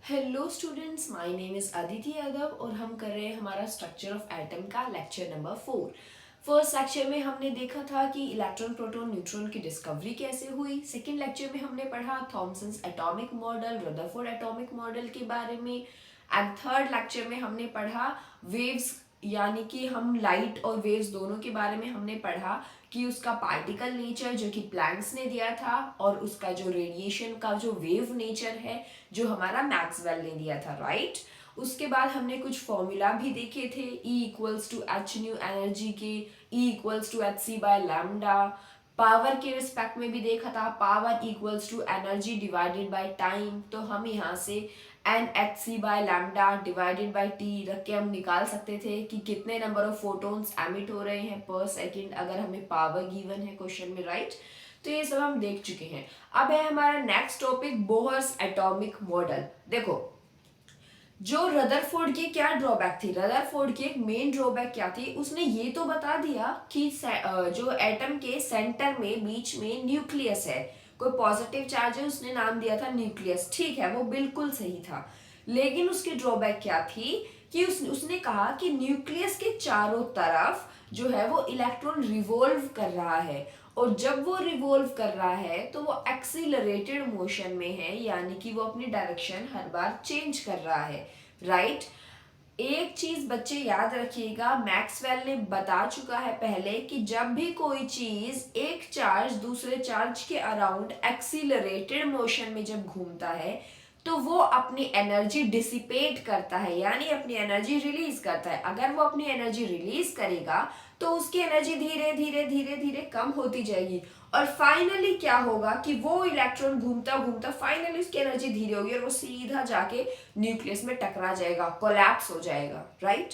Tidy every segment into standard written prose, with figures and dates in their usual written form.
Hello students, my name is Aditi Yadav और हम कर रहे हैं हमारा स्ट्रक्चर ऑफ एटम का लेक्चर नंबर 4। फर्स्ट लेक्चर में हमने देखा था कि इलेक्ट्रॉन प्रोटॉन न्यूट्रॉन की डिस्कवरी कैसे हुई। सेकंड लेक्चर में हमने पढ़ा Thomson's atomic model, Rutherford atomic model के बारे में। एंड थर्ड लेक्चर में हमने पढ़ा वेव्स, यानी कि हम लाइट और वेव्स दोनों के बारे में हमने पढ़ा कि उसका पार्टिकल नेचर जो कि प्लैंक्स ने दिया था और उसका जो रेडिएशन का जो वेव नेचर है जो हमारा मैक्सवेल ने दिया था, राइट। उसके बाद हमने कुछ फॉर्मूला भी देखे थे, E equals to h nu energy के, E equals to h c by lambda. Power के रिस्पेक्ट में भी देखा था, power equals to energy divided by time. तो हम यहाँ से n h c by lambda divided by t रख के हम निकाल सकते थे कि कितने नंबर ऑफ फोटोन्स एमिट हो रहे हैं पर सेकेंड, अगर हमें पावर गिवन है क्वेश्चन में, राइट। तो ये सब हम देख चुके हैं। अब है हमारा next topic Bohr's atomic model. देखो, जो रदरफोर्ड की क्या ड्रॉबैक थी, रदरफोर्ड की एक मेन ड्रॉबैक क्या थी, उसने ये तो बता दिया कि जो एटम के सेंटर में बीच में न्यूक्लियस है, कोई पॉजिटिव चार्ज है, उसने नाम दिया था न्यूक्लियस। ठीक है, वो बिल्कुल सही था। लेकिन उसकी ड्रॉबैक क्या थी कि उसने कहा कि न्यूक्लियस के चारों तरफ जो है वो इलेक्ट्रॉन रिवॉल्व कर रहा है, और जब वो रिवॉल्व कर रहा है तो वो एक्सीलरेटेड मोशन में है, यानी कि वो अपनी डायरेक्शन हर बार चेंज कर रहा है, राइट। एक चीज बच्चे याद रखिएगा, मैक्सवेल ने बता चुका है पहले कि जब भी कोई चीज एक चार्ज दूसरे चार्ज के अराउंड एक्सीलरेटेड मोशन में जब घूमता है तो वो अपनी एनर्जी डिसिपेट करता है, यानी अपनी एनर्जी रिलीज करता है। अगर वो अपनी एनर्जी रिलीज करेगा तो उसकी एनर्जी धीरे धीरे धीरे धीरे कम होती जाएगी, और फाइनली क्या होगा कि वो इलेक्ट्रॉन घूमता घूमता फाइनली उसकी एनर्जी धीरे होगी और वो सीधा जाके न्यूक्लियस में टकरा जाएगा, कोलैप्स हो जाएगा, राइट।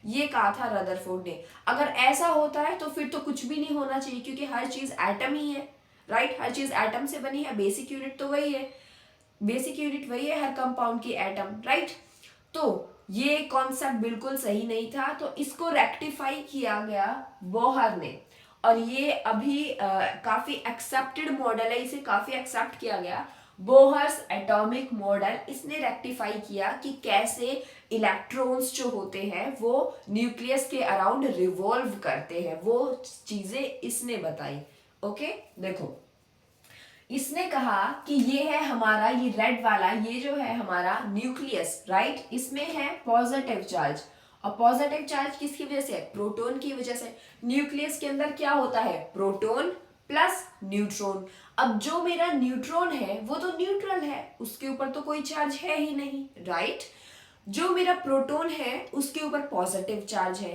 ये कहा था रदरफोर्ड ने। अगर ऐसा होता है तो फिर तो कुछ भी नहीं होना चाहिए, क्योंकि हर चीज एटम ही है, राइट। हर चीज एटम से बनी है, बेसिक यूनिट तो वही है, बेसिक यूनिट वही है हर कंपाउंड की, एटम, राइट। तो ये कॉन्सेप्ट बिल्कुल सही नहीं था, तो इसको रेक्टिफाई किया गया बोहर ने, और ये अभी काफी एक्सेप्टेड मॉडल है, इसे काफी एक्सेप्ट किया गया। बोहर्स एटॉमिक मॉडल, इसने रेक्टिफाई किया कि कैसे इलेक्ट्रॉन्स जो होते हैं वो न्यूक्लियस के अराउंड रिवॉल्व करते हैं, वो चीजें इसने बताई। ओके, देखो, इसने कहा कि ये है हमारा, ये रेड वाला, ये जो है हमारा न्यूक्लियस, राइट। इसमें है पॉजिटिव चार्ज, और पॉजिटिव चार्ज किसकी वजह से? प्रोटॉन की वजह से। न्यूक्लियस के अंदर क्या होता है? Proton plus neutron. अब जो मेरा न्यूट्रॉन है वो तो न्यूट्रल है, उसके ऊपर तो कोई चार्ज है ही नहीं, राइट। जो मेरा प्रोटॉन है उसके ऊपर पॉजिटिव चार्ज है,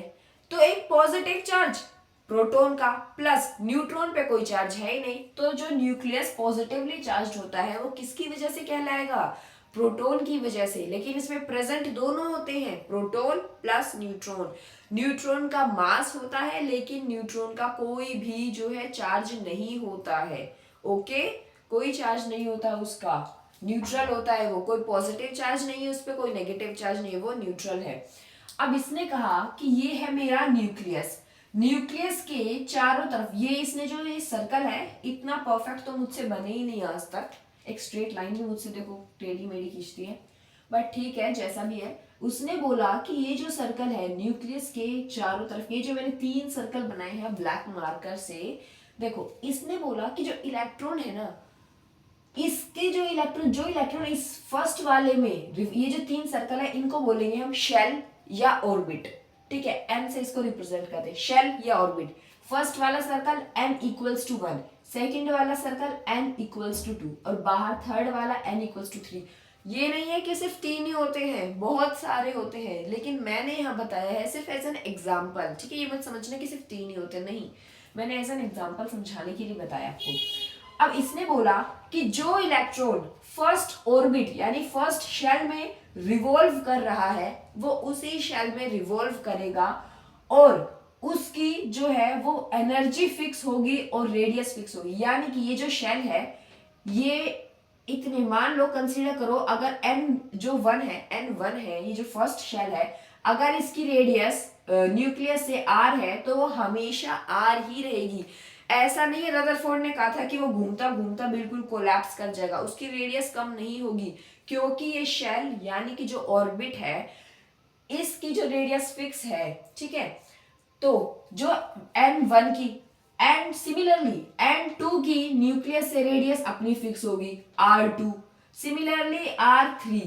तो एक पॉजिटिव चार्ज प्रोटॉन का प्लस न्यूट्रॉन पे कोई चार्ज है ही नहीं, तो जो न्यूक्लियस पॉजिटिवली चार्ज होता है वो किसकी वजह से कहलाएगा? प्रोटॉन की वजह से। लेकिन इसमें प्रेजेंट दोनों होते हैं, प्रोटॉन प्लस न्यूट्रॉन। न्यूट्रॉन का मास होता है लेकिन न्यूट्रॉन का कोई भी जो है चार्ज नहीं होता है, ओके। कोई चार्ज नहीं होता उसका, न्यूट्रल होता है वो, कोई पॉजिटिव चार्ज नहीं है उस पर, कोई नेगेटिव चार्ज नहीं है, वो न्यूट्रल है। अब इसने कहा कि ये है मेरा न्यूक्लियस, न्यूक्लियस के चारों तरफ ये, इसने जो ये सर्कल है, इतना परफेक्ट तो मुझसे बने ही नहीं आज तक, एक स्ट्रेट लाइन भी मुझसे देखो टेढ़ी मेढ़ी खींचती है, बट ठीक है जैसा भी है। उसने बोला कि ये जो सर्कल है न्यूक्लियस के चारों तरफ, ये जो मैंने 3 सर्कल बनाए हैं ब्लैक मार्कर से, देखो इसने बोला कि जो इलेक्ट्रॉन है ना, इसके जो इलेक्ट्रॉन इस फर्स्ट वाले में, ये जो 3 सर्कल है इनको बोलेंगे हम शेल या ऑर्बिट, ठीक है। एन से इसको रिप्रेजेंट करते हैं, शेल या ऑर्बिट। फर्स्ट वाला circle n equals to 1, second वाला सर्कल n इक्वल्स टू 2, और बाहर थर्ड वाला n इक्वल्स टू 3। ये नहीं है कि सिर्फ 3 ही होते हैं, बहुत सारे होते हैं, लेकिन मैंने यहाँ बताया है सिर्फ एज एन एग्जाम्पल, ठीक है। ये मत समझना कि सिर्फ 3 ही होते हैं, नहीं, मैंने एज एन एग्जाम्पल समझाने के लिए बताया आपको। अब इसने बोला कि जो इलेक्ट्रॉन फर्स्ट ऑर्बिट यानी फर्स्ट शेल में रिवॉल्व कर रहा है वो उसी शेल में रिवॉल्व करेगा, और उसकी जो है वो एनर्जी फिक्स होगी और रेडियस फिक्स होगी, यानी कि ये जो शेल है, ये इतने, मान लो कंसीडर करो, अगर n जो 1 है, n1 है, ये जो फर्स्ट शेल है, अगर इसकी रेडियस न्यूक्लियस से r है तो वो हमेशा r ही रहेगी। ऐसा नहीं है, रदरफोर्ड ने कहा था कि वो घूमता घूमता बिल्कुल कोलैप्स कर जाएगा, उसकी रेडियस कम नहीं होगी, क्योंकि ये शेल यानी कि जो ऑर्बिट है इसकी जो रेडियस फिक्स है, ठीक है। तो जो n1 की एंड सिमिलरली n2 की न्यूक्लियस से रेडियस अपनी फिक्स होगी r2, सिमिलरली r3,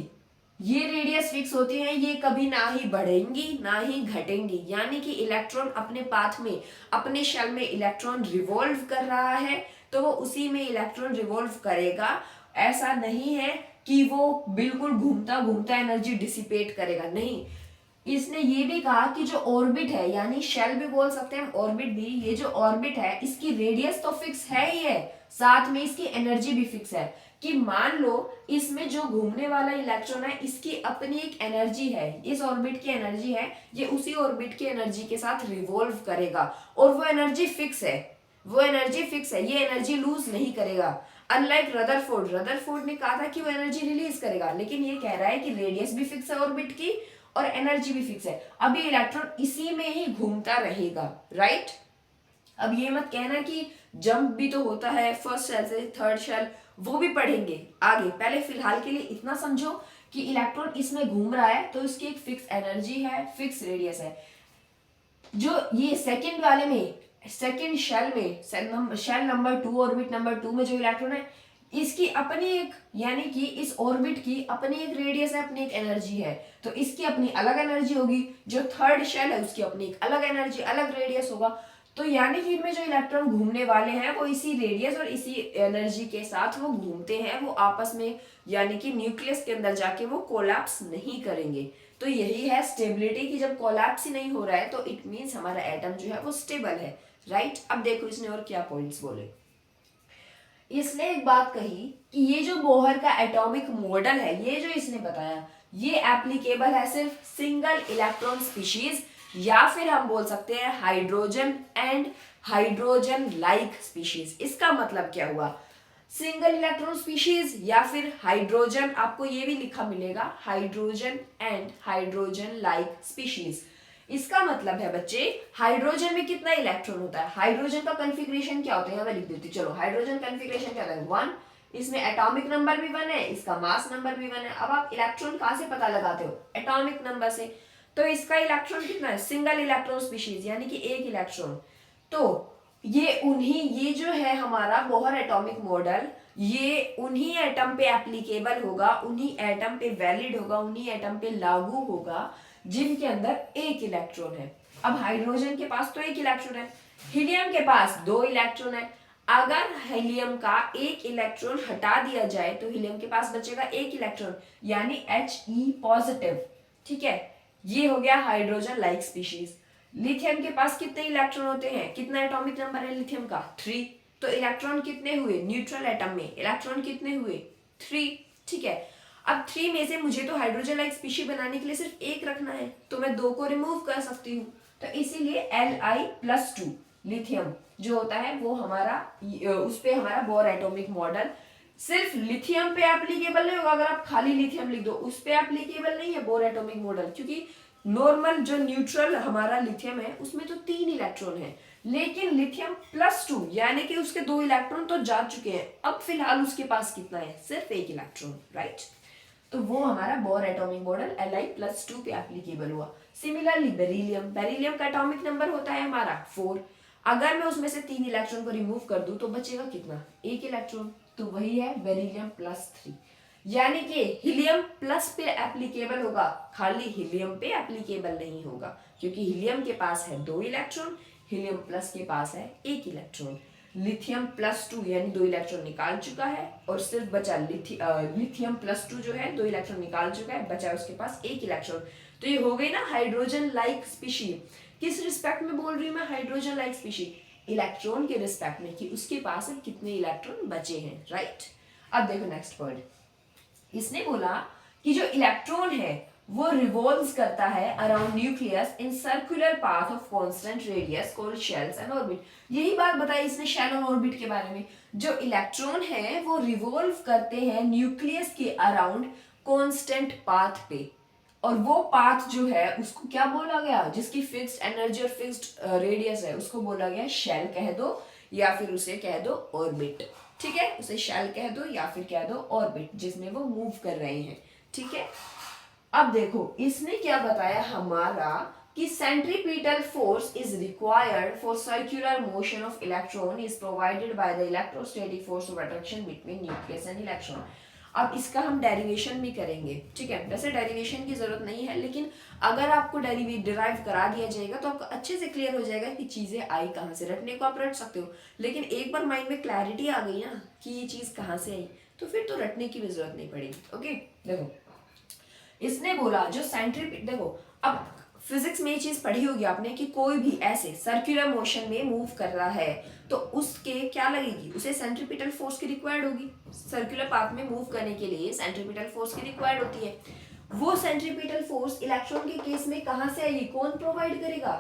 ये रेडियस फिक्स होती है, ये कभी ना ही बढ़ेंगी ना ही घटेंगी, यानी कि इलेक्ट्रॉन अपने पाथ में, अपने शेल में इलेक्ट्रॉन रिवॉल्व कर रहा है तो वो उसी में इलेक्ट्रॉन रिवॉल्व करेगा। ऐसा नहीं है कि वो बिल्कुल घूमता घूमता एनर्जी डिसिपेट करेगा, नहीं। इसने ये भी कहा कि जो ऑर्बिट है, यानी शेल भी बोल सकते हैं ऑर्बिट भी, ये जो ऑर्बिट है इसकी रेडियस तो फिक्स है ही है, साथ में इसकी एनर्जी भी फिक्स है। कि मान लो इसमें जो घूमने वाला इलेक्ट्रॉन है इसकी अपनी एक एनर्जी है, इस ऑर्बिट की एनर्जी है, ये उसी ऑर्बिट की एनर्जी के साथ रिवॉल्व करेगा और वो एनर्जी फिक्स है, वो एनर्जी फिक्स है, ये एनर्जी लूज नहीं करेगा। अनलाइक रदरफोर्ड ने कहा था कि वो एनर्जी रिलीज करेगा, लेकिन ये कह रहा है कि रेडियस भी फिक्स है ऑर्बिट की और एनर्जी भी फिक्स है। अब ये इलेक्ट्रॉन इसी में ही घूमता रहेगा, राइट। अब ये मत कहना कि जंप भी तो होता है फर्स्ट शेल से थर्ड शेल, वो भी पढ़ेंगे आगे। पहले फिलहाल के लिए इतना समझो कि इलेक्ट्रॉन इसमें घूम रहा है तो इसकी एक फिक्स एनर्जी है, फिक्स रेडियस है। जो ये सेकंड वाले में, सेकंड शेल में, शेल नंबर 2, ऑर्बिट नंबर 2 में जो इलेक्ट्रॉन है इसकी अपनी एक, यानी कि इस ऑर्बिट की अपनी एक रेडियस है, अपनी एक एनर्जी है, तो इसकी अपनी अलग एनर्जी होगी। जो थर्ड शेल है उसकी अपनी एक अलग एनर्जी, अलग रेडियस होगा। तो यानी कि इनमें जो इलेक्ट्रॉन घूमने वाले हैं वो इसी रेडियस और इसी एनर्जी के साथ वो घूमते हैं, वो आपस में यानी कि न्यूक्लियस के अंदर जाके वो कोलैप्स नहीं करेंगे। तो यही है स्टेबिलिटी की, जब कोलैप्स ही नहीं हो रहा है तो इट मीन्स हमारा एटम जो है वो स्टेबल है, राइट। अब देखो इसने और क्या पॉइंट्स बोले। इसने एक बात कही कि ये जो बोहर का एटॉमिक मॉडल है, ये जो इसने बताया, ये एप्लीकेबल है सिर्फ सिंगल इलेक्ट्रॉन स्पीशीज, या फिर हम बोल सकते हैं hydrogen and hydrogen like species. इसका मतलब क्या हुआ, सिंगल इलेक्ट्रॉन स्पीशीज या फिर हाइड्रोजन, आपको ये भी लिखा मिलेगा hydrogen and hydrogen like species. इसका मतलब है बच्चे, हाइड्रोजन में कितना इलेक्ट्रॉन होता है, हाइड्रोजन का कॉन्फ़िगरेशन क्या होता है, मैं लिख देती हूँ। चलो, हाइड्रोजन कॉन्फ़िगरेशन क्या होता है, 1, इसमें एटॉमिक नंबर भी 1 है, इसका मास नंबर भी 1 है। अब आप इलेक्ट्रॉन कहाँ से पता लगाते हो, एटॉमिक नंबर से। तो इसका इलेक्ट्रॉन कितना है, सिंगल इलेक्ट्रॉन स्पीशीज यानी कि एक इलेक्ट्रॉन। तो ये जो है हमारा बोहर एटॉमिक मॉडल, ये उन्हीं एटम पे एप्लीकेबल होगा, उन्हीं एटम पे वैलिड होगा, उन्हीं एटम पे लागू होगा जिनके अंदर एक इलेक्ट्रॉन है। अब हाइड्रोजन के पास तो एक इलेक्ट्रॉन है, हीलियम के पास 2 इलेक्ट्रॉन है। अगर हीलियम का एक इलेक्ट्रॉन हटा दिया जाए तो हीलियम के पास बचेगा एक इलेक्ट्रॉन, यानी He पॉजिटिव, ठीक है। ये हो गया हाइड्रोजन लाइक स्पीशीज। लिथियम के पास कितने इलेक्ट्रॉन होते हैं, कितना एटॉमिक नंबर है लिथियम का, 3। तो इलेक्ट्रॉन कितने हुए, न्यूट्रल एटम में इलेक्ट्रॉन कितने हुए, 3, ठीक है। अब 3 में से मुझे तो हाइड्रोजन लाइक स्पीशी बनाने के लिए सिर्फ एक रखना है, तो मैं 2 को रिमूव कर सकती हूँ। तो इसीलिए Li+2 लिथियम जो होता है वो हमारा, उस पे हमारा बोर एटॉमिक मॉडल सिर्फ लिथियम पे एप्लीकेबल नहीं होगा। अगर आप खाली लिथियम लिख दो उस पे एप्लीकेबल नहीं है बोर एटॉमिक मॉडल, क्योंकि नॉर्मल जो न्यूट्रल हमारा लिथियम है उसमें तो 3 इलेक्ट्रॉन है, लेकिन लिथियम+2 यानी कि उसके 2 इलेक्ट्रॉन तो जा चुके हैं। अब फिलहाल उसके पास कितना है, सिर्फ एक इलेक्ट्रॉन, राइट। तो वो हमारा बोर एटॉमिक मॉडल Li+2 पे एप्लीकेबल हुआ। सिमिलरली बेरिलियम का एटॉमिक नंबर होता है हमारा 4। अगर मैं उसमें से 3 इलेक्ट्रॉन को रिमूव कर दूं तो बचेगा कितना, एक इलेक्ट्रॉन, तो वही है बेरिलियम+3। यानी कि हीलियम प्लस पे एप्लीकेबल होगा, खाली हीलियम पे एप्लीकेबल नहीं होगा, क्योंकि हीलियम के पास है 2 इलेक्ट्रॉन, हीलियम प्लस के पास है 1 इलेक्ट्रॉन। लिथियम+2 यानी 2 इलेक्ट्रॉन निकाल चुका है और सिर्फ बचा लिथियम+2 जो है 2 इलेक्ट्रॉन निकाल चुका है, बचा उसके पास 1 इलेक्ट्रॉन। तो ये हो गई ना हाइड्रोजन लाइक स्पीशी। किस रिस्पेक्ट में बोल रही हूँ मैं हाइड्रोजन लाइक स्पीशी, इलेक्ट्रॉन के रिस्पेक्ट में, कि उसके पास कितने इलेक्ट्रॉन बचे हैं, राइट। अब देखो नेक्स्ट पॉइंट, इसने बोला कि जो इलेक्ट्रॉन है वो रिवॉल्व्स करता है around nucleus in circular path of constant radius called shells and orbit. यही बात बताई इसने शेल और ऑर्बिट के बारे में। जो इलेक्ट्रॉन है वो रिवॉल्व करते हैं न्यूक्लियस के अराउंड कांस्टेंट पाथ पे, और वो पाथ जो है उसको क्या बोला गया, जिसकी फिक्स्ड एनर्जी और फिक्स्ड रेडियस है उसको बोला गया शेल कह दो, या फिर उसे कह दो ऑर्बिट, ठीक है, उसे शेल कह दो या फिर कह दो ऑर्बिट जिसमें वो मूव कर रहे हैं, ठीक है। अब देखो इसने क्या बताया हमारा कि centripetal force is required for circular motion of electron is provided by the electrostatic force of attraction between nucleus and electron. अब इसका हम डेरिवेशन भी करेंगे, ठीक है। वैसे डेरिवेशन की जरूरत नहीं है, लेकिन अगर आपको डिराइव करा दिया जाएगा तो आपको अच्छे से क्लियर हो जाएगा कि चीजें आई कहाँ से। रटने को आप रट सकते हो, लेकिन एक बार माइंड में क्लैरिटी आ गई ना कि ये चीज कहाँ से आई, तो फिर तो रटने की भी जरूरत नहीं पड़ेगी। ओके, देखो इसने बोला जो सेंट्रीपिटल, देखो अब फिजिक्स में ये चीज पढ़ी होगी आपने कि कोई भी ऐसे सर्कुलर मोशन में मूव कर रहा है तो उसके क्या लगेगी, उसे सेंट्रीपिटल फोर्स की रिक्वायर्ड होगी। सर्कुलर पाथ में मूव करने के लिए सेंट्रीपिटल फोर्स की रिक्वायर्ड होती है। वो सेंट्रीपिटल फोर्स इलेक्ट्रॉन के केस में कहाँ से आएगी, कौन प्रोवाइड करेगा,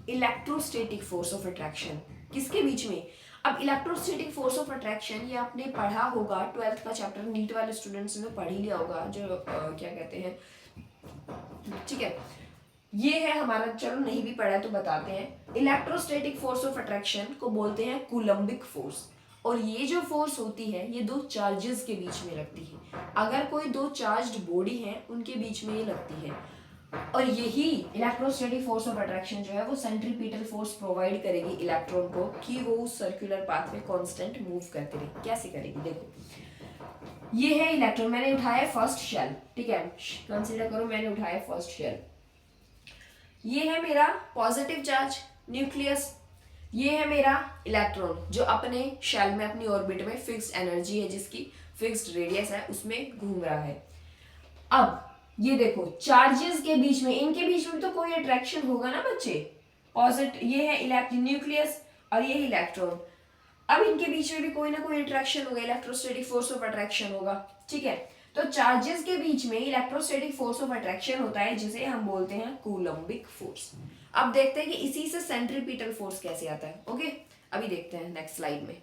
इलेक्ट्रोस्टैटिक फोर्स ऑफ अट्रैक्शन। किसके बीच में, अब इलेक्ट्रोस्टैटिक फोर्स ऑफ अट्रैक्शन ये आपने पढ़ा होगा 12th का चैप्टर, नीट वाले स्टूडेंट्स ने पढ़ ही लिया होगा, जो क्या कहते हैं, ठीक है। ये है हमारा, चलो नहीं भी पढ़ा तो बताते हैं। इलेक्ट्रोस्टैटिक फोर्स ऑफ अट्रैक्शन को बोलते हैं कूलम्बिक फोर्स, और ये जो फोर्स होती है ये दो चार्जेस के बीच में लगती है। अगर कोई दो चार्ज्ड बॉडी है उनके बीच में ये लगती है, और यही इलेक्ट्रोस्टैटिक फोर्स ऑफ अट्रैक्शन जो है वो सेंट्रीपिटल फोर्स प्रोवाइड करेगी इलेक्ट्रॉन को कि वो उस सर्कुलर पाथ में कांस्टेंट मूव करते रहे। कैसे करेगी, देखो ये है इलेक्ट्रॉन, मैंने उठाया फर्स्ट शेल, ठीक है, कंसीडर करो मैंने उठाया फर्स्ट शेल। ये है मेरा पॉजिटिव चार्ज न्यूक्लियस, ये है मेरा इलेक्ट्रॉन जो अपने शेल में अपनी ऑर्बिट में फिक्स्ड एनर्जी है, जिसकी फिक्स्ड रेडियस है, उसमें घूम रहा है। अब ये देखो चार्जेस के बीच में, इनके बीच में तो कोई अट्रैक्शन होगा ना बच्चे, पॉजिटिव, ये है न्यूक्लियस और ये इलेक्ट्रॉन। अब इनके बीच में भी कोई ना कोई अट्रैक्शन होगा, इलेक्ट्रोस्टैटिक फोर्स ऑफ अट्रैक्शन होगा, ठीक है। तो चार्जेस के बीच में इलेक्ट्रोस्टैटिक फोर्स ऑफ अट्रैक्शन होता है जिसे हम बोलते हैं कूलम्बिक फोर्स। अब देखते हैं कि इसी से सेंट्रीपिटल फोर्स कैसे आता है। ओके, अभी देखते हैं नेक्स्ट स्लाइड में।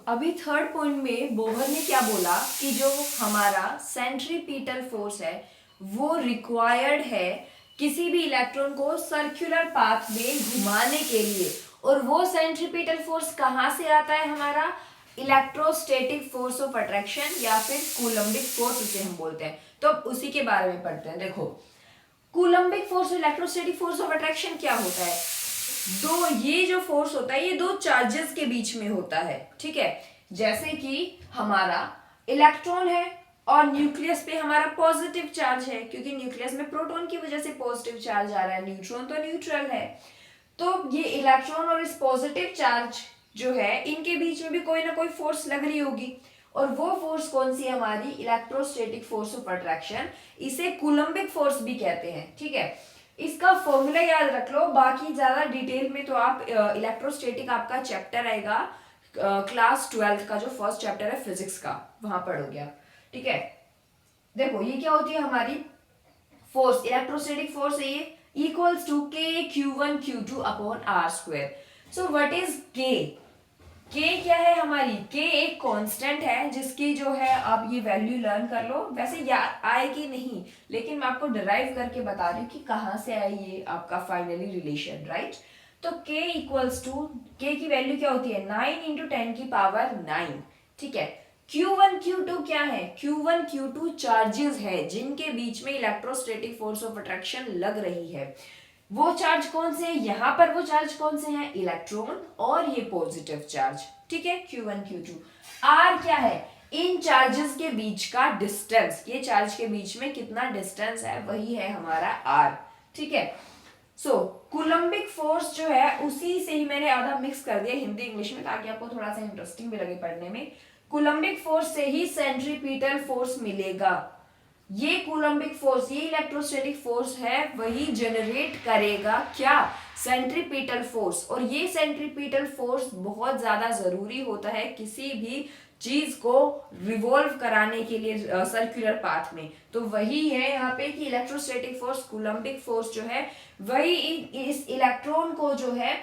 अभी थर्ड पॉइंट में बोहर ने क्या बोला कि जो हमारा सेंट्रीपिटल फोर्स है वो रिक्वायर्ड है किसी भी इलेक्ट्रॉन को सर्कुलर पाथ में घुमाने के लिए, और वो सेंट्रीपिटल फोर्स कहाँ से आता है, हमारा इलेक्ट्रोस्टैटिक फोर्स ऑफ अट्रैक्शन या फिर कूलम्बिक फोर्स उसे हम बोलते हैं। तो अब उसी के बारे में पढ़ते हैं। देखो कूलम्बिक फोर्स और इलेक्ट्रोस्टैटिक फोर्स ऑफ अट्रैक्शन क्या होता है, दो, ये जो फोर्स होता है ये दो चार्जेस के बीच में होता है, ठीक है। जैसे कि हमारा इलेक्ट्रॉन है और न्यूक्लियस पे हमारा पॉजिटिव चार्ज है, क्योंकि न्यूक्लियस में प्रोटॉन की वजह से पॉजिटिव चार्ज आ रहा है, न्यूट्रॉन तो न्यूट्रल है। तो ये इलेक्ट्रॉन और इस पॉजिटिव चार्ज जो है इनके बीच में भी कोई ना कोई फोर्स लग रही होगी, और वो फोर्स कौन सी है, हमारी इलेक्ट्रोस्टैटिक फोर्स ऑफ अट्रैक्शन। इसे कूलम्बिक फोर्स भी कहते हैं, ठीक है। इसका फॉर्मूला याद रख लो, बाकी ज्यादा डिटेल में तो आप इलेक्ट्रोस्टैटिक आपका चैप्टर आएगा क्लास 12th का, जो फर्स्ट चैप्टर है फिजिक्स का, वहां पढ़ोगे आप, ठीक है। देखो ये क्या होती है हमारी फोर्स, इलेक्ट्रोस्टैटिक फोर्स है ये, equals to K(Q1Q2) upon R square. So what is K? K क्या है हमारी, K एक कांस्टेंट है जिसकी जो है आप ये वैल्यू लर्न कर लो, वैसे याद आएगी नहीं, लेकिन मैं आपको डिराइव करके बता रही हूँ कि कहाँ से आई ये आपका फाइनली रिलेशन, राइट। तो K इक्वल्स टू, K की वैल्यू क्या होती है 9 × 10⁹, ठीक है। Q1 Q2 क्या है, Q1 Q2 चार्जेस है जिनके बीच में इलेक्ट्रोस्टैटिक फोर्स ऑफ अट्रैक्शन लग रही है। वो चार्ज कौन से हैं, यहाँ पर वो चार्ज कौन से हैं, इलेक्ट्रॉन और ये पॉजिटिव चार्ज, ठीक है, Q1 Q2। R क्या है, इन चार्जेस के बीच का डिस्टेंस, ये चार्ज के बीच में कितना डिस्टेंस है वही है हमारा R, ठीक है। कूलम्बिक फोर्स जो है उसी से ही मैंने आधा मिक्स कर दिया हिंदी इंग्लिश में, ताकि आपको थोड़ा सा इंटरेस्टिंग भी लगे पढ़ने में। कूलम्बिक फोर्स से ही सेंट्रीपिटल फोर्स मिलेगा। ये कूलम्बिक फोर्स, ये इलेक्ट्रोस्टैटिक फोर्स है, वही जनरेट करेगा क्या, सेंट्रीपिटल फोर्स। और ये सेंट्रीपिटल फोर्स बहुत ज्यादा जरूरी होता है किसी भी चीज को रिवॉल्व कराने के लिए सर्कुलर पाथ में। तो वही है यहाँ पे कि इलेक्ट्रोस्टैटिक फोर्स, कूलम्बिक फोर्स जो है वही इस इलेक्ट्रॉन को जो है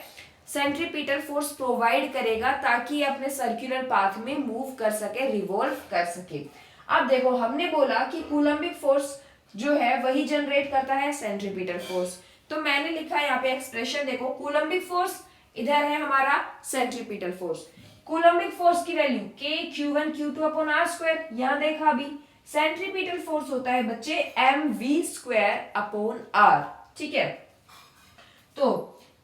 सेंट्रीपिटल फोर्स प्रोवाइड करेगा ताकि अपने सर्कुलर पाथ में मूव कर सके, रिवॉल्व कर सके। अब देखो हमने बोला कि कूलम्बिक फोर्स जो है वही जनरेट करता है सेंट्रीपिटल फोर्स। तो मैंने लिखा है यहाँ पे एक्सप्रेशन, देखो कूलम्बिक फोर्स, इधर है हमारा सेंट्रीपिटल फोर्स। कूलम्बिक फोर्स की value K Q1 Q2 upon r square, यहाँ देखा अभी। सेंट्रीपिटल फोर्स होता है बच्चे mv स्क्वायर अपॉन r, ठीक है। तो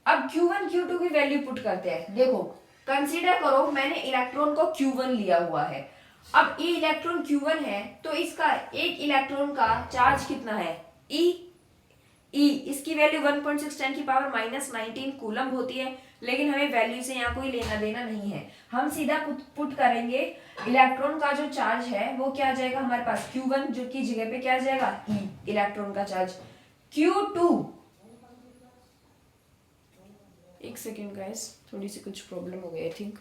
अब Q1 Q2 की वैल्यू पुट करते हैं। देखो कंसीडर करो मैंने इलेक्ट्रॉन को Q1 लिया हुआ है। अब ये इलेक्ट्रॉन Q1 है तो इसका एक इलेक्ट्रॉन का चार्ज कितना है E, इसकी वैल्यू 1.6 10 की पावर -19 कूलम्ब होती है, लेकिन हमें वैल्यू से यहाँ कोई लेना देना नहीं है। हम सीधा पुट करेंगे इलेक्ट्रॉन का जो चार्ज है वो क्या आ जाएगा हमारे पास Q1, जो की जगह पे क्या आ जाएगा E, इलेक्ट्रॉन का चार्ज। Q2, एक सेकेंड गाइस, थोड़ी सी कुछ प्रॉब्लम हो गई आई थिंक।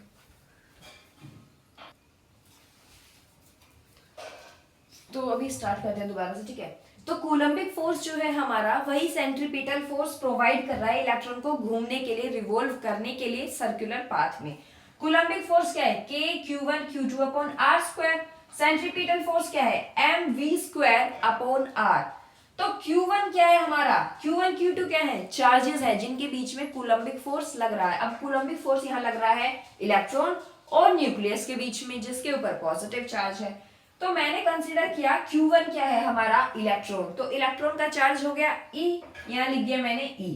तो अभी स्टार्ट करते हैं दोबारा से, ठीक है। तो कूलम्बिक फोर्स जो है हमारा वही सेंट्रीपिटल फोर्स प्रोवाइड कर रहा है इलेक्ट्रॉन को घूमने के लिए, रिवॉल्व करने के लिए सर्कुलर पाथ में। कूलम्बिक फोर्स क्या है K Q1 Q2 upon r square. Centripetal force क्या है mv स्क्वायर अपॉन r। तो Q1 क्या है हमारा, Q1 Q2 क्या है, चार्जेस है जिनके बीच में कूलम्बिक फोर्स लग रहा है। अब कूलम्बिक फोर्स यहाँ लग रहा है इलेक्ट्रॉन और न्यूक्लियस के बीच में, जिसके ऊपर पॉजिटिव चार्ज है। तो मैंने कंसीडर किया Q1 क्या है हमारा इलेक्ट्रॉन, तो इलेक्ट्रॉन का चार्ज हो गया E, यहाँ लिख दिया मैंने E।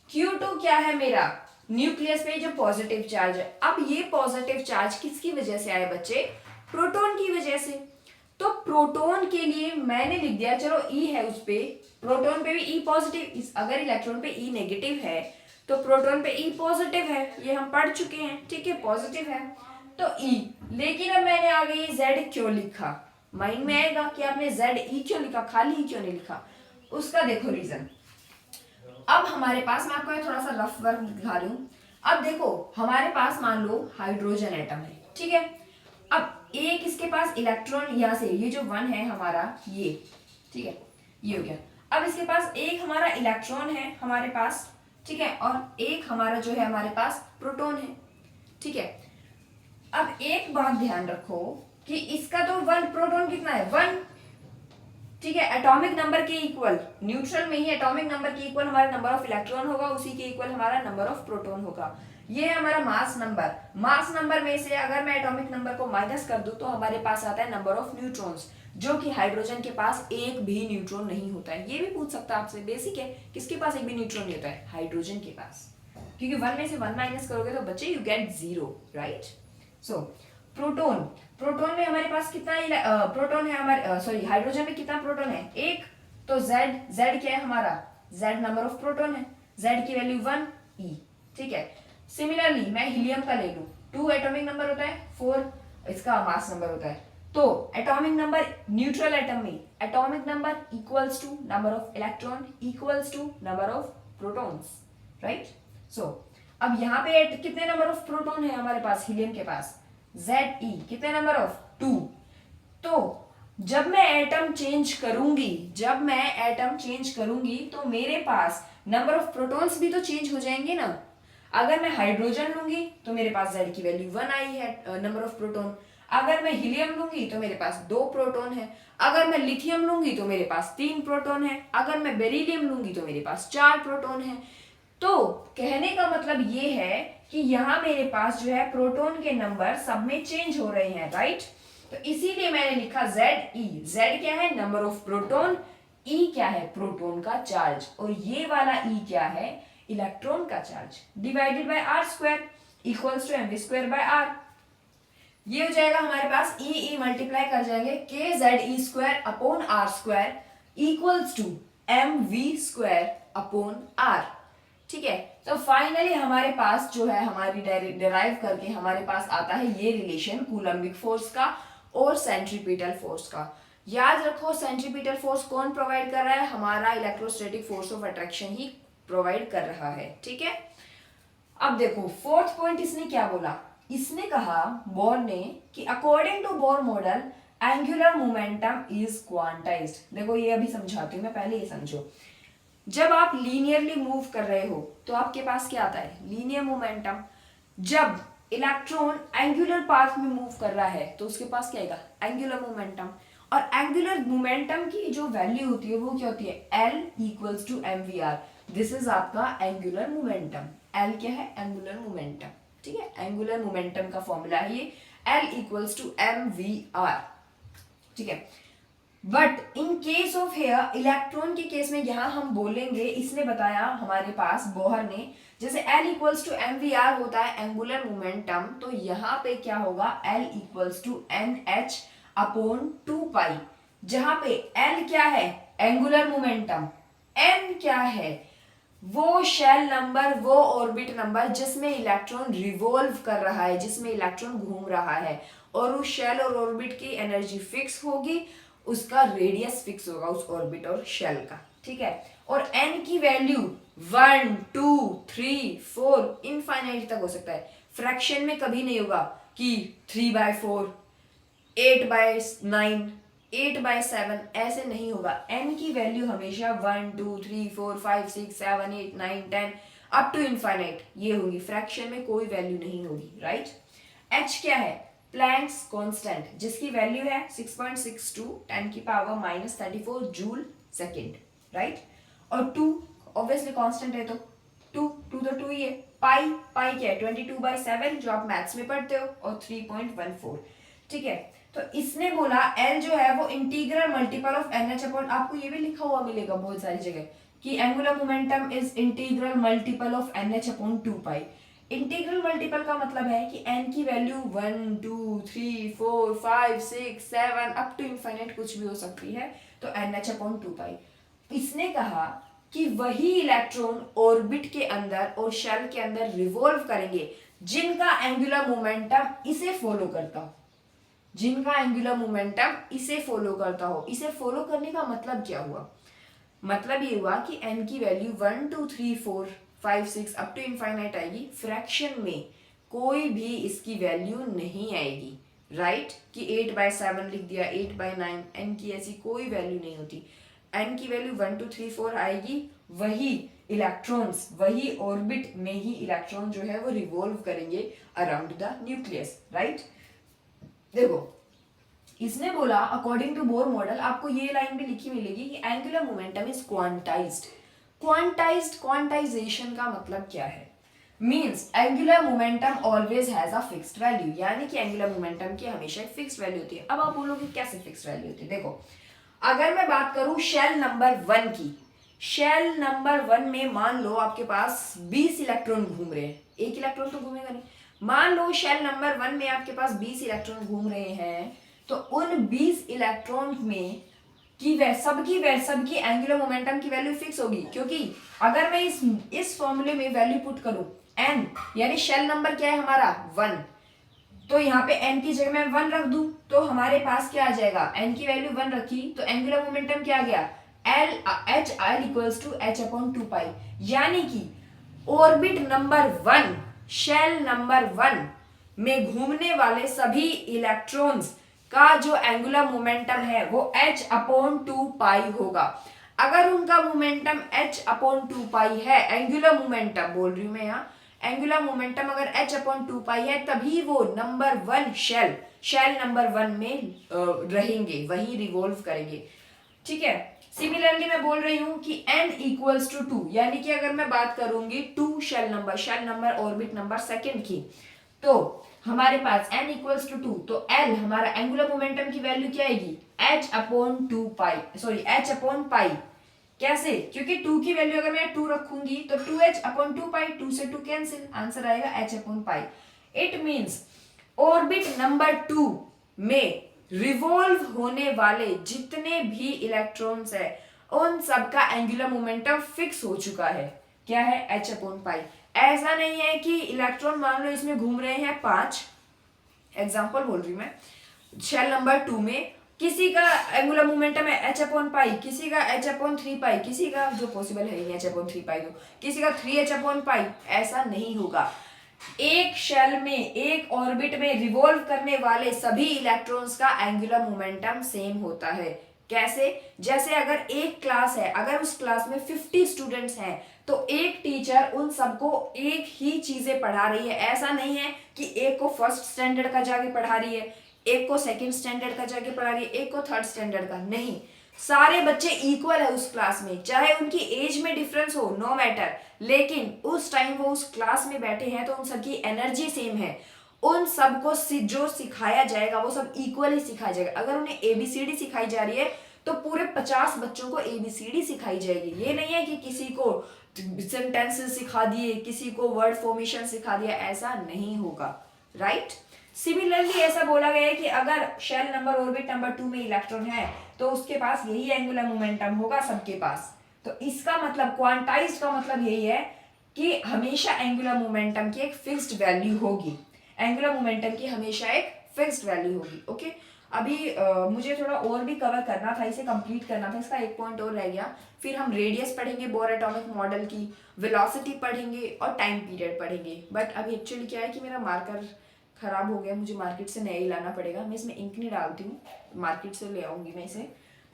Q2 क्या है मेरा न्यूक्लियस पे जो पॉजिटिव चार्ज है। अब ये पॉजिटिव चार्ज किसकी वजह से आए बच्चे, प्रोटॉन की वजह से। तो प्रोटॉन के लिए मैंने लिख दिया, चलो E है उस पे, प्रोटॉन पे भी E पॉजिटिव, अगर इलेक्ट्रॉन पे E नेगेटिव है तो प्रोटॉन पे E पॉजिटिव है, ये हम पढ़ चुके हैं, ठीक है, पॉजिटिव है तो E। लेकिन अब मैंने आगे ये Z क्यों लिखा, माइंड में आएगा कि आपने ZE क्यों लिखा, खाली E क्यों नहीं लिखा, उसका देखो रीजन। अब हमारे पास, मैं आपको थोड़ा सा रफ वर्क दिखा रही हूँ। अब देखो हमारे पास मान लो हाइड्रोजन एटम है, ठीक है। अब एक इसके पास इलेक्ट्रॉन यहाँ से, ये जो 1 है हमारा ये, ठीक है, ये हो गया। अब इसके पास एक हमारा इलेक्ट्रॉन है हमारे पास, ठीक है, और एक हमारा जो है हमारे पास प्रोटॉन है, ठीक है। अब एक बात ध्यान रखो कि इसका तो 1 प्रोटॉन कितना है 1, ठीक है, एटॉमिक नंबर के इक्वल, न्यूट्रल में ही एटॉमिक नंबर के इक्वल हमारा नंबर ऑफ इलेक्ट्रॉन होगा, उसी के इक्वल हमारा नंबर ऑफ प्रोटॉन होगा। ये है हमारा मास नंबर। मास नंबर में से अगर मैं एटॉमिक नंबर को माइनस कर दूं तो हमारे पास आता है नंबर ऑफ न्यूट्रॉन्स, जो कि हाइड्रोजन के पास एक भी न्यूट्रॉन नहीं होता है। ये भी पूछ सकता है आपसे, बेसिक है, किसके पास एक भी न्यूट्रॉन नहीं होता है, हाइड्रोजन के पास, क्योंकि 1 में से 1 माइनस करोगे तो बच्चे you get 0, right. So proton, proton में हमारे पास कितना प्रोटॉन है हमारे, सॉरी हाइड्रोजन में कितना प्रोटॉन है एक, तो Z क्या है हमारा, Z नंबर ऑफ प्रोटॉन है, Z की वैल्यू 1 E, ठीक है। सिमिलरली मैं हीलियम का ले लूं, 2 एटॉमिक नंबर होता है, 4 इसका मास नंबर होता है। तो एटॉमिक नंबर न्यूट्रल एटम में atomic number equals to number of electron equals to number of protons, right. So अब यहाँ पे कितने नंबर ऑफ प्रोटॉन है हमारे पास हीलियम के पास, ZE कितने नंबर ऑफ 2। तो जब मैं एटम चेंज करूंगी तो मेरे पास नंबर ऑफ प्रोटॉन्स भी तो चेंज हो जाएंगे ना। अगर मैं हाइड्रोजन लूंगी तो मेरे पास Z की वैल्यू 1 आई है नंबर ऑफ प्रोटॉन। अगर मैं हीलियम लूंगी तो मेरे पास 2 प्रोटॉन है। अगर मैं लिथियम लूंगी तो मेरे पास 3 प्रोटॉन है। अगर मैं बेरिलियम लूंगी तो मेरे पास 4 प्रोटॉन है। तो कहने का मतलब ये है कि यहाँ मेरे पास जो है प्रोटॉन के नंबर सब में चेंज हो रहे हैं, राइट। तो इसीलिए मैंने लिखा ZE, Z क्या है नंबर ऑफ प्रोटॉन, E क्या है प्रोटॉन का चार्ज, और ये वाला E क्या है इलेक्ट्रॉन का charge, divided by r square equals to mv square by r. ये हो जाएगा हमारे पास E मल्टीप्लाई कर जाएंगे KZE square upon r square equals to mv square upon r, ठीक है। तो फाइनली हमारे पास जो है हमारी डिराइव करके हमारे पास आता है ये रिलेशन कूलम्बिक फोर्स का और सेंट्रीपिटल फोर्स का। याद रखो सेंट्रीपिटल फोर्स कौन प्रोवाइड कर रहा है, हमारा electrostatic force of attraction he provide कर रहा है, ठीक है। अब देखो फोर्थ पॉइंट इसने क्या बोला, इसने कहा बोर ने कि according to Bohr model angular momentum is quantized. देखो ये अभी समझाती हूँ मैं, पहले ये समझो। जब आप लीनियरली मूव कर रहे हो तो आपके पास क्या आता है लीनियर मोमेंटम। जब इलेक्ट्रॉन एंगुलर पाथ में मूव कर रहा है तो उसके पास क्या आएगा एंगुलर मोमेंटम। और एंगुलर मोमेंटम की जो वैल्यू होती है वो क्या होती है, L equals to mvr। This is आपका एंगुलर मोमेंटम। L क्या है, एंगुलर मोमेंटम, ठीक है, एंगुलर मोमेंटम का फॉर्मूला है ये, L इक्वल्स टू mvr, ठीक है। But in case of here electron के केस में यहां हम बोलेंगे, इसने बताया हमारे पास बोहर ने, जैसे L इक्वल्स टू mvr होता है एंगुलर मोमेंटम, तो यहाँ पे क्या होगा, L equals to nh upon 2 pi, जहां पे L क्या है, एंगुलर मोमेंटम, n क्या है, वो शेल नंबर, वो ऑर्बिट नंबर जिसमें इलेक्ट्रॉन रिवॉल्व कर रहा है, जिसमें इलेक्ट्रॉन घूम रहा है, और उस शेल और ऑर्बिट की एनर्जी फिक्स होगी, उसका रेडियस फिक्स होगा उस ऑर्बिट और शेल का, ठीक है। और n की वैल्यू 1 2 3 4 इनफाइनाइट तक हो सकता है, फ्रैक्शन में कभी नहीं होगा कि 3/4 8/9 8/7, ऐसे नहीं होगा। n की वैल्यू हमेशा 1 2 3 4 5 6 7 8 9 10 अप टू इनफाइनाइट ये होगी, फ्रैक्शन में कोई वैल्यू नहीं होगी, राइट। h क्या है, प्लैंक्स कांस्टेंट, जिसकी वैल्यू है 6.62 10 की पावर -34 जूल सेकेंड, राइट। और 2 ऑब्वियसली कांस्टेंट है, तो 2 तो 2 ही है। पाई क्या है, 22/7 जो आप मैथ्स में पढ़ते हो, और 3.14, ठीक है। तो इसने बोला L जो है वो integral multiple of NH upon, आपको ये भी लिखा हुआ मिलेगा बहुत सारी जगह कि angular momentum is integral multiple of NH upon 2 pi. Integral multiple का मतलब है कि n की वैल्यू 1 2 3 4 5 6 7 अप टू इनफाइनाइट कुछ भी हो सकती है, तो NH अपॉन 2 पाई। इसने कहा कि वही इलेक्ट्रॉन ऑर्बिट के अंदर और शेल के अंदर रिवॉल्व करेंगे जिनका एंगुलर मोमेंटम इसे फॉलो करता हो, जिनका एंगुलर मोमेंटम इसे फॉलो करता हो। इसे फॉलो करने का मतलब क्या हुआ, मतलब ये हुआ कि n की वैल्यू 1 2 3 4 5 6 अप टू इनफाइनाइट आएगी, फ्रैक्शन में कोई भी इसकी वैल्यू नहीं आएगी, राइट। कि 8/7 लिख दिया, 8/9, n की ऐसी कोई वैल्यू नहीं होती। n की वैल्यू 1 2 3 4 आएगी, वही इलेक्ट्रॉन्स, वही ऑर्बिट में ही इलेक्ट्रॉन जो है वो रिवॉल्व करेंगे अराउंड द न्यूक्लियस, राइट। देखो इसने बोला अकॉर्डिंग टू बोर मॉडल, आपको ये लाइन भी लिखी मिलेगी कि angular momentum is quantized. Quantization का मतलब क्या है, means angular momentum always has a fixed value, यानी कि एंगुलर मोमेंटम की हमेशा एक फिक्स्ड वैल्यू होती है। अब आप बोलोगे कैसे फिक्स्ड वैल्यू होती है, देखो अगर मैं बात करूं शेल नंबर 1 की, शेल नंबर 1 में मान लो आपके पास 20 इलेक्ट्रॉन घूम रहे हैं, एक इलेक्ट्रॉन तो घूमेगा नहीं, मान लो शेल नंबर 1 में आपके पास 20 इलेक्ट्रॉन घूम रहे हैं, तो उन 20 इलेक्ट्रॉन में सबकी एंगुलर मोमेंटम की वैल्यू फिक्स होगी, क्योंकि अगर मैं इस फॉर्मूले में वैल्यू पुट करूं n, यानी शेल नंबर क्या है हमारा 1, तो यहाँ पे n की जगह मैं 1 रख दूं तो हमारे पास क्या आ जाएगा, n की वैल्यू 1 रखी तो एंगुलर मोमेंटम क्या आ गया, L equals to h upon 2 pi, यानी कि ऑर्बिट नंबर 1, शेल नंबर 1 में घूमने वाले सभी इलेक्ट्रॉन्स का जो एंगुलर मोमेंटम है वो h अपॉन 2 पाई होगा। अगर उनका मोमेंटम h अपॉन 2 पाई है, एंगुलर मोमेंटम बोल रही हूं मैं यहाँ, एंगुलर मोमेंटम अगर h अपॉन 2 पाई है, तभी वो नंबर 1 शेल नंबर 1 में रहेंगे, वही रिवॉल्व करेंगे, ठीक है। सिमिलरली मैं बोल रही हूं कि n इक्वल्स टू 2, यानी कि अगर मैं बात करूंगी 2 shell number orbit number second की, तो हमारे पास n इक्वल्स टू 2, तो L हमारा एंगुलर मोमेंटम की वैल्यू क्या आएगी, h अपॉन 2 पाई, सॉरी h अपॉन पाई। कैसे, क्योंकि 2 की वैल्यू अगर मैं 2 रखूंगी तो 2h अपॉन 2 पाई, 2 से 2 कैंसिल, आंसर आएगा h upon pi. It means orbit number 2 में रिवॉल्व होने वाले जितने भी इलेक्ट्रॉन्स है उन सबका एंगुलर मोमेंटम फिक्स हो चुका है, क्या है, h अपॉन पाई। ऐसा नहीं है कि इलेक्ट्रॉन मान लो इसमें घूम रहे हैं 5, एग्जांपल बोल रही मैं, शेल नंबर 2 में किसी का एंगुलर मोमेंटम है h अपॉन पाई, किसी का h अपॉन 3 पाई, किसी का जो पॉसिबल है ही h अपॉन 3 पाई, तो किसी का 3h अपॉन पाई, ऐसा नहीं होगा। एक शेल में, एक ऑर्बिट में रिवॉल्व करने वाले सभी इलेक्ट्रॉन्स का एंगुलर मोमेंटम सेम होता है। कैसे, जैसे अगर एक क्लास है, अगर उस क्लास में 50 स्टूडेंट्स हैं, तो एक टीचर उन सबको एक ही चीजें पढ़ा रही है, ऐसा नहीं है कि एक को फर्स्ट स्टैंडर्ड का जाके पढ़ा रही है, एक को सेकंड स्टैंडर्ड का जाके पढ़ा रही है, एक को थर्ड स्टैंडर्ड का, नहीं। सारे बच्चे इक्वल है उस क्लास में, चाहे उनकी एज में डिफरेंस हो, नो मैटर, लेकिन उस टाइम वो उस क्लास में बैठे हैं तो उन सबकी एनर्जी सेम है। उन सबको जो सिखाया जाएगा वो सब इक्वली सिखाया जाएगा। अगर उन्हें एबीसीडी सिखाई जा रही है तो पूरे 50 बच्चों को एबीसीडी सिखाई जाएगी। ये नहीं है कि किसी को सेंटेंसेस सिखा दिए, किसी को वर्ड फॉर्मेशन सिखा दिया, ऐसा नहीं होगा, राइट। सिमिलरली ऐसा बोला गया है कि अगर शेल नंबर ऑर्बिट नंबर 2 में इलेक्ट्रॉन है तो उसके पास यही एंगुलर मोमेंटम होगा सबके पास। तो इसका मतलब क्वांटाइज्ड का मतलब यही है कि हमेशा एंगुलर मोमेंटम की एक फिक्स्ड वैल्यू होगी, एंगुलर मोमेंटम की हमेशा एक फिक्स्ड वैल्यू होगी। ओके, अभी मुझे थोड़ा और भी कवर करना था, इसे कंप्लीट करना था, इसका एक पॉइंट और रह गया। फिर हम रेडियस पढ़ेंगे बोर एटॉमिक मॉडल की, वेलोसिटी पढ़ेंगे और टाइम पीरियड पढ़ेंगे। बट अभी एक्चुअली क्या है कि मेरा मार्कर खराब हो गया, मुझे मार्केट से नया ही लाना पड़ेगा। मैं इसमें इंक नहीं डालती हूँ, मार्केट से ले आऊंगी मैं इसे।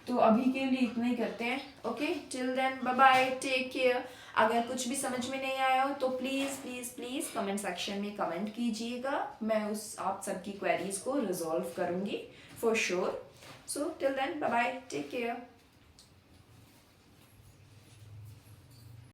तो अभी के लिए इतना ही करते हैं। Okay, till then bye bye, take care. अगर कुछ भी समझ में नहीं आया हो तो please please please comment section में कमेंट कीजिएगा, मैं उस आप सबकी क्वेरीज को रिजॉल्व करूँगी for sure. So till then bye bye, take care.